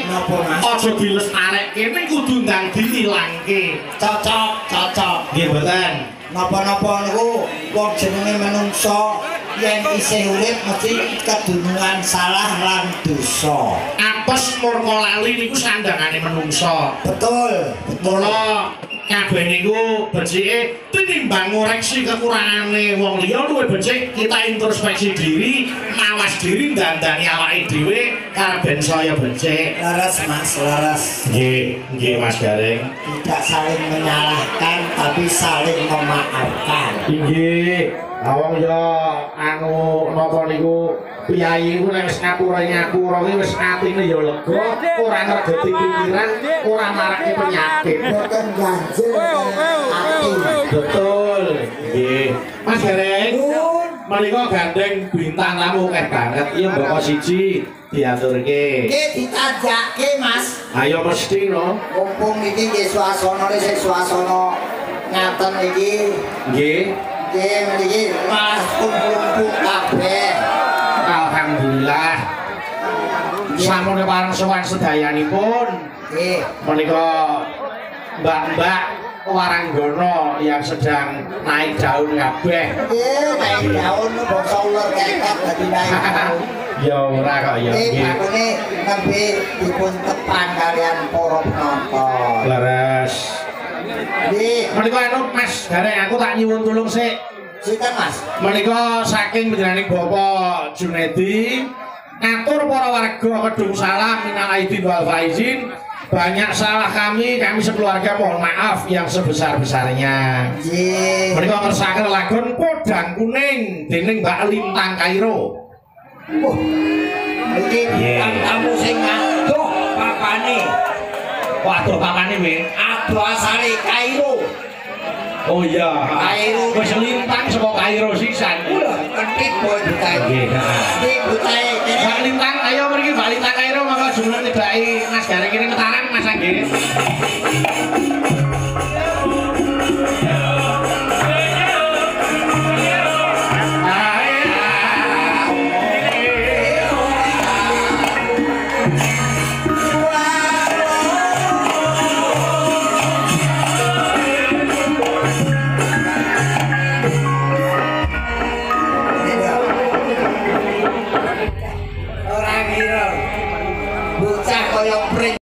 Napa Mas? Aja dilestarekke ning kudu ndang diilangke. Cocok. Nggih mboten. Napa-napa niku wong jenenge menungso yen isih urip mesti kedunungan salah lan dosa. Apes murka lali niku sandangane menungso. Betul. Mula kabeh niku becike tinimbang ngoreksi kekurangane wong liya luwih becik kita introspeksi diri, mawas diri dandani awake dhewe karben saya becik. Laras Mas, laras. Nggih Mas Gareng. Tidak saling menyalahkan tapi saling memaafkan. Inggih. Awang ya anu napa niku piyai niku nek wis ngapura ki wis atine ya lega, ora ngregeti pikiran, ora marake penyakit. Boten ganjil ati. Betul. Nggih. Mas Gareng. Menika gandeng bintang tamu akeh banget. Iya mbok siji diaturke. Nggih ditajakke Mas. Ayo mesti no. Mumpung iki nggih suasanane sing suasana ngaten iki. Nggih. Nggih mriki Mas kumpul kabeh. Alhamdulillah. Sampun pareng sowan sedayanipun. Nggih. Menika mbak-mbak waranggana yang sedang naik daun kabeh. Nggih, naik daun bangsa ular keket dadi naik daun. Ya ora kok ya Nggih, nggih. bakune nembe dipun tepang kalian para penonton. Leres. Nggih, Menika anu Mas Gareng aku tak nyuwun tulung sik. sinten Mas? Menika saking panjenenganing Bapak Junedi ngatur para warga Kedung Salam minal aidin wal faizin. Banyak salah kami sekeluarga mohon maaf yang sebesar-besarnya. Nggih. Menika ngersakaken lagon Podang Kuning dening Mbak Lintang Kairo. Iki tamu sing adoh papane. Waduh papane we. Adoh asale Kairo. Oh iya, Kairo. wis lintang saka Kairo sisan. Kentit boy butahe. Nggih, heeh. Nggih butahe kene. Mbak Lintang, ayo mriki Mbak Lintang Kairo monggo jumeneng tidaki Mas Gareng kene metaran Mas nggih.